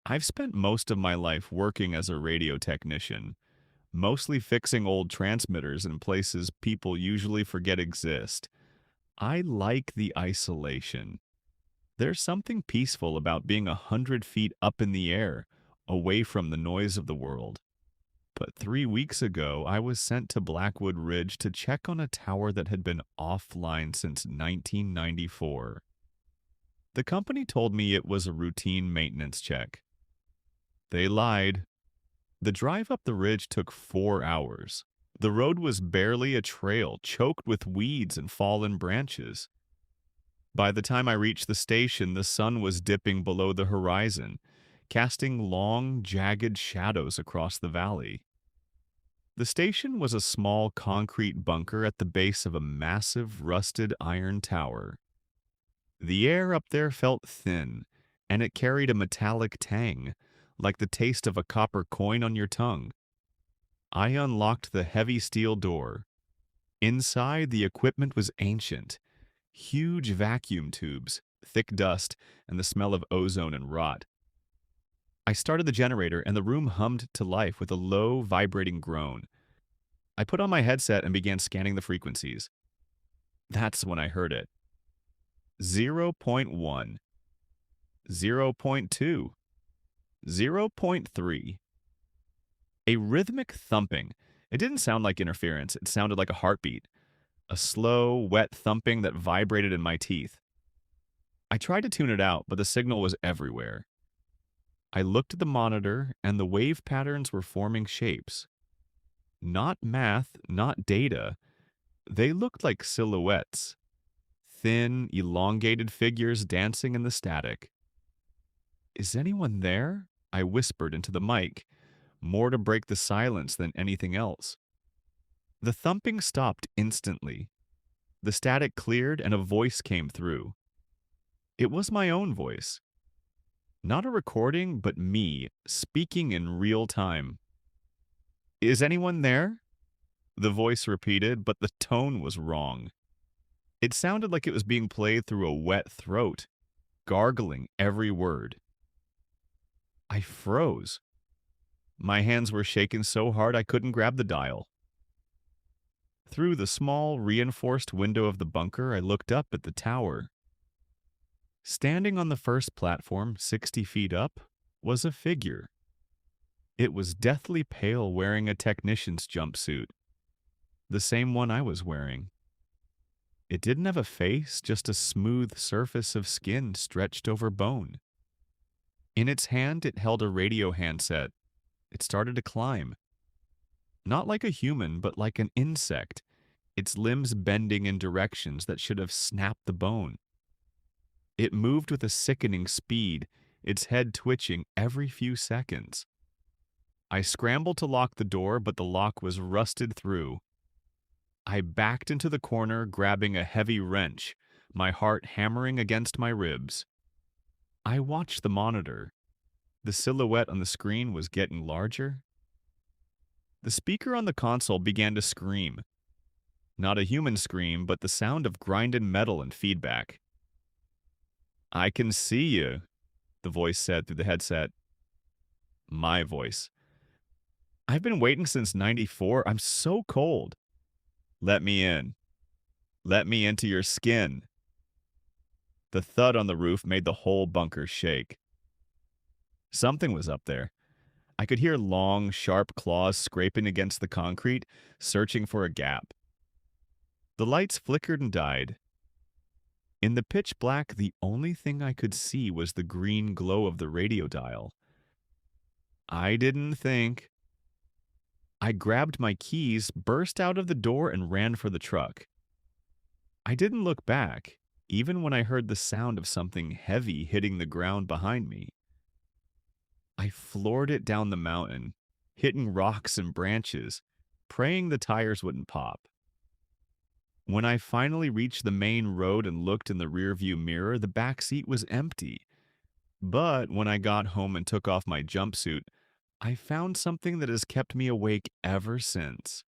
I've spent most of my life working as a radio technician, mostly fixing old transmitters in places people usually forget exist. I like the isolation. There's something peaceful about being 100 feet up in the air, away from the noise of the world. But 3 weeks ago, I was sent to Blackwood Ridge to check on a tower that had been offline since 1994. The company told me it was a routine maintenance check. They lied. The drive up the ridge took 4 hours. The road was barely a trail, choked with weeds and fallen branches. By the time I reached the station, the sun was dipping below the horizon, casting long, jagged shadows across the valley. The station was a small concrete bunker at the base of a massive, rusted iron tower. The air up there felt thin, and it carried a metallic tang, like the taste of a copper coin on your tongue. I unlocked the heavy steel door. Inside, the equipment was ancient. Huge vacuum tubes, thick dust, and the smell of ozone and rot. I started the generator, and the room hummed to life with a low, vibrating groan. I put on my headset and began scanning the frequencies. That's when I heard it. 0. 0.1, 0. 0.2, 0. 0.3. A rhythmic thumping. It didn't sound like interference, it sounded like a heartbeat. A slow, wet thumping that vibrated in my teeth. I tried to tune it out, but the signal was everywhere. I looked at the monitor, and the wave patterns were forming shapes. Not math, not data. They looked like silhouettes. Thin, elongated figures dancing in the static. Is anyone there? I whispered into the mic, more to break the silence than anything else. The thumping stopped instantly. The static cleared and a voice came through. It was my own voice. Not a recording, but me, speaking in real time. Is anyone there? The voice repeated, but the tone was wrong. It sounded like it was being played through a wet throat, gargling every word. I froze. My hands were shaking so hard I couldn't grab the dial. Through the small, reinforced window of the bunker, I looked up at the tower. Standing on the first platform, 60 feet up, was a figure. It was deathly pale, wearing a technician's jumpsuit, the same one I was wearing. It didn't have a face, just a smooth surface of skin stretched over bone. In its hand, it held a radio handset. It started to climb. Not like a human, but like an insect, its limbs bending in directions that should have snapped the bone. It moved with a sickening speed, its head twitching every few seconds. I scrambled to lock the door, but the lock was rusted through. I backed into the corner, grabbing a heavy wrench, my heart hammering against my ribs. I watched the monitor. The silhouette on the screen was getting larger. The speaker on the console began to scream. Not a human scream, but the sound of grinded metal and feedback. I can see you, the voice said through the headset. My voice. I've been waiting since '94. I'm so cold. Let me in. Let me into your skin. The thud on the roof made the whole bunker shake. Something was up there. I could hear long, sharp claws scraping against the concrete, searching for a gap. The lights flickered and died. In the pitch black, the only thing I could see was the green glow of the radio dial. I didn't think. I grabbed my keys, burst out of the door, and ran for the truck. I didn't look back, even when I heard the sound of something heavy hitting the ground behind me. I floored it down the mountain, hitting rocks and branches, praying the tires wouldn't pop. When I finally reached the main road and looked in the rearview mirror, the back seat was empty. But when I got home and took off my jumpsuit, I found something that has kept me awake ever since.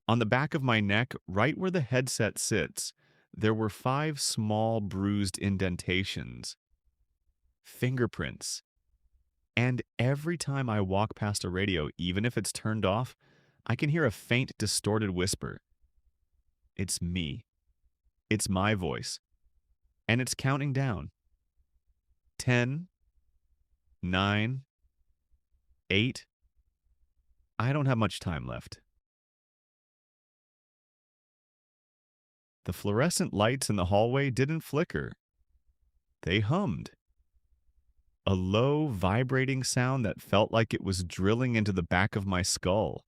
On the back of my neck, right where the headset sits, there were 5 small bruised indentations. Fingerprints. And every time I walk past a radio, even if it's turned off, I can hear a faint, distorted whisper. It's me. It's my voice. And it's counting down. 10, 9, 8. I don't have much time left. The fluorescent lights in the hallway didn't flicker. They hummed. A low, vibrating sound that felt like it was drilling into the back of my skull.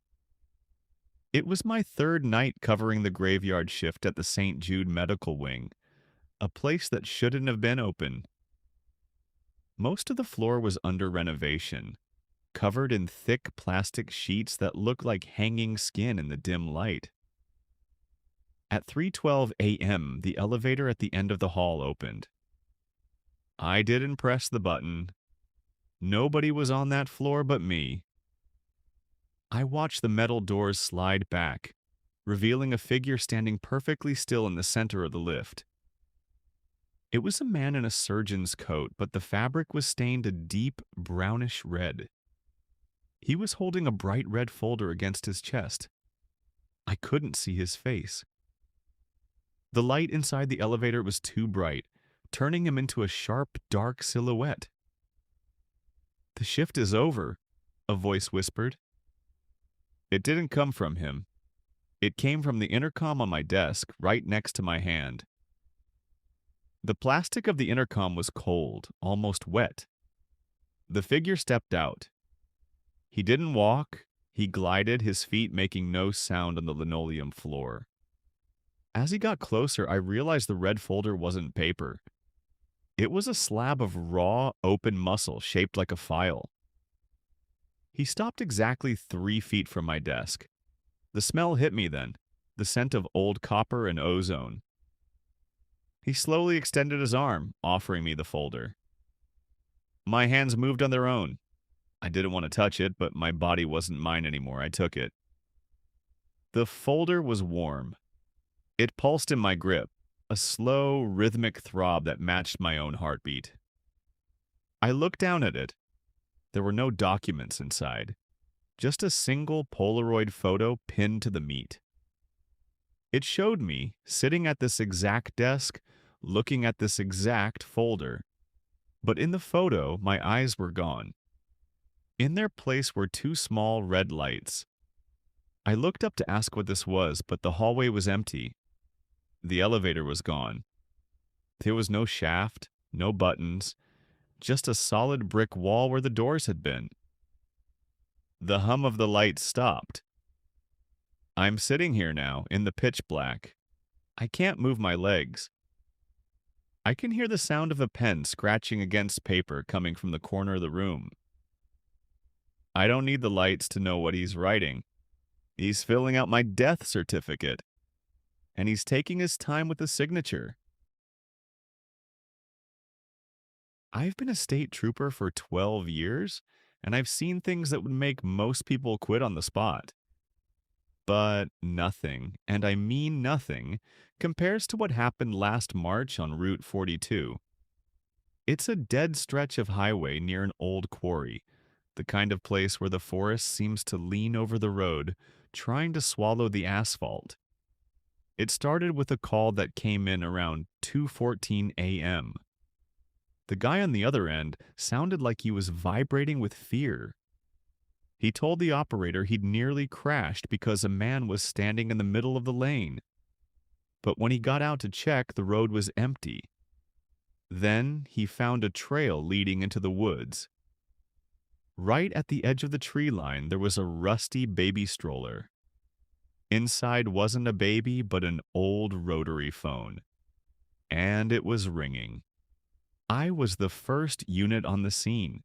It was my third night covering the graveyard shift at the St. Jude Medical Wing, a place that shouldn't have been open. Most of the floor was under renovation, covered in thick plastic sheets that looked like hanging skin in the dim light. At 3:12 a.m., the elevator at the end of the hall opened. I didn't press the button. Nobody was on that floor but me. I watched the metal doors slide back, revealing a figure standing perfectly still in the center of the lift. It was a man in a surgeon's coat, but the fabric was stained a deep brownish red. He was holding a bright red folder against his chest. I couldn't see his face. The light inside the elevator was too bright, turning him into a sharp, dark silhouette. "The shift is over," a voice whispered. It didn't come from him. It came from the intercom on my desk, right next to my hand. The plastic of the intercom was cold, almost wet. The figure stepped out. He didn't walk. He glided, his feet making no sound on the linoleum floor. As he got closer, I realized the red folder wasn't paper. It was a slab of raw, open muscle shaped like a file. He stopped exactly 3 feet from my desk. The smell hit me then, the scent of old copper and ozone. He slowly extended his arm, offering me the folder. My hands moved on their own. I didn't want to touch it, but my body wasn't mine anymore. I took it. The folder was warm. It pulsed in my grip, a slow, rhythmic throb that matched my own heartbeat. I looked down at it. There were no documents inside, just a single Polaroid photo pinned to the meat. It showed me, sitting at this exact desk, looking at this exact folder. But in the photo, my eyes were gone. In their place were 2 small red lights. I looked up to ask what this was, but the hallway was empty. The elevator was gone. There was no shaft, no buttons, just a solid brick wall where the doors had been. The hum of the lights stopped. I'm sitting here now, in the pitch black. I can't move my legs. I can hear the sound of a pen scratching against paper coming from the corner of the room. I don't need the lights to know what he's writing. He's filling out my death certificate. And he's taking his time with the signature. I've been a state trooper for 12 years, and I've seen things that would make most people quit on the spot. But nothing, and I mean nothing, compares to what happened last March on Route 42. It's a dead stretch of highway near an old quarry, the kind of place where the forest seems to lean over the road, trying to swallow the asphalt. It started with a call that came in around 2:14 a.m. The guy on the other end sounded like he was vibrating with fear. He told the operator he'd nearly crashed because a man was standing in the middle of the lane. But when he got out to check, the road was empty. Then he found a trail leading into the woods. Right at the edge of the tree line, there was a rusty baby stroller. Inside wasn't a baby, but an old rotary phone. And it was ringing. I was the first unit on the scene.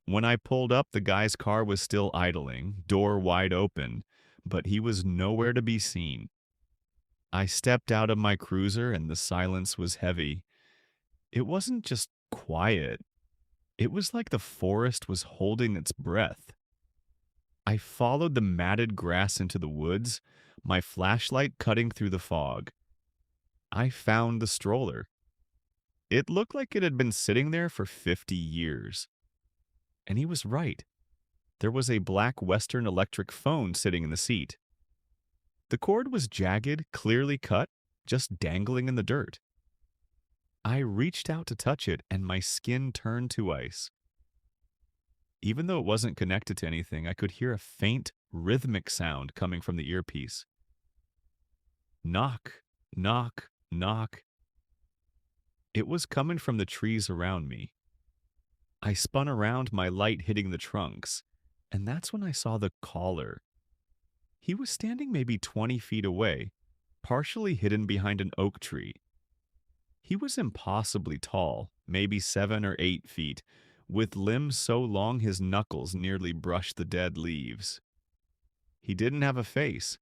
When I pulled up, the guy's car was still idling, door wide open, but he was nowhere to be seen. I stepped out of my cruiser and the silence was heavy. It wasn't just quiet. It was like the forest was holding its breath. I followed the matted grass into the woods, my flashlight cutting through the fog. I found the stroller. It looked like it had been sitting there for 50 years. And he was right. There was a black Western electric phone sitting in the seat. The cord was jagged, clearly cut, just dangling in the dirt. I reached out to touch it, and my skin turned to ice. Even though it wasn't connected to anything, I could hear a faint, rhythmic sound coming from the earpiece. Knock, knock, knock. It was coming from the trees around me. I spun around, my light hitting the trunks, and that's when I saw the caller. He was standing maybe 20 feet away, partially hidden behind an oak tree. He was impossibly tall, maybe 7 or 8 feet, with limbs so long his knuckles nearly brushed the dead leaves. He didn't have a face,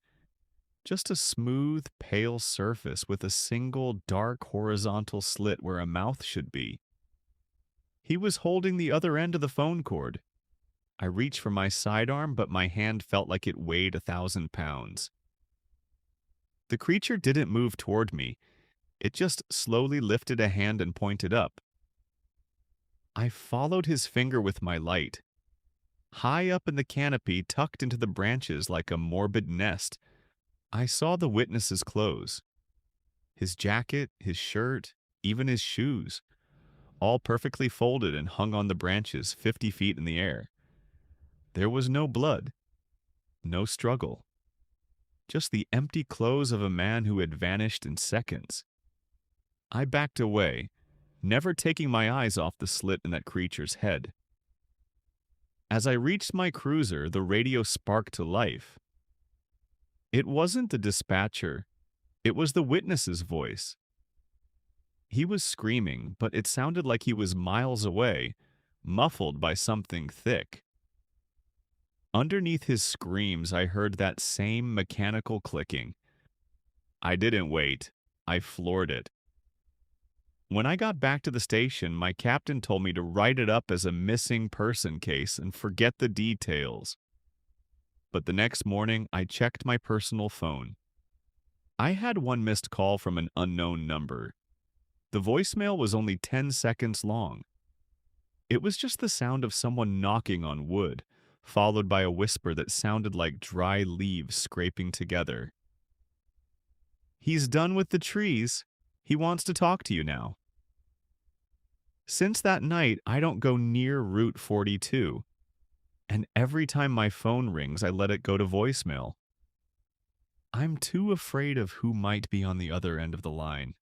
just a smooth, pale surface with a single dark horizontal slit where a mouth should be. He was holding the other end of the phone cord. I reached for my sidearm, but my hand felt like it weighed 1,000 pounds. The creature didn't move toward me. It just slowly lifted a hand and pointed up. I followed his finger with my light. High up in the canopy, tucked into the branches like a morbid nest, I saw the witness's clothes. His jacket, his shirt, even his shoes, all perfectly folded and hung on the branches 50 feet in the air. There was no blood, no struggle, just the empty clothes of a man who had vanished in seconds. I backed away, never taking my eyes off the slit in that creature's head. As I reached my cruiser, the radio sparked to life. It wasn't the dispatcher, it was the witness's voice. He was screaming, but it sounded like he was miles away, muffled by something thick. Underneath his screams, I heard that same mechanical clicking. I didn't wait. I floored it. When I got back to the station, my captain told me to write it up as a missing person case and forget the details. But the next morning, I checked my personal phone. I had one missed call from an unknown number. The voicemail was only 10 seconds long. It was just the sound of someone knocking on wood, followed by a whisper that sounded like dry leaves scraping together. "He's done with the trees. He wants to talk to you now." Since that night, I don't go near Route 42, and every time my phone rings, I let it go to voicemail. I'm too afraid of who might be on the other end of the line.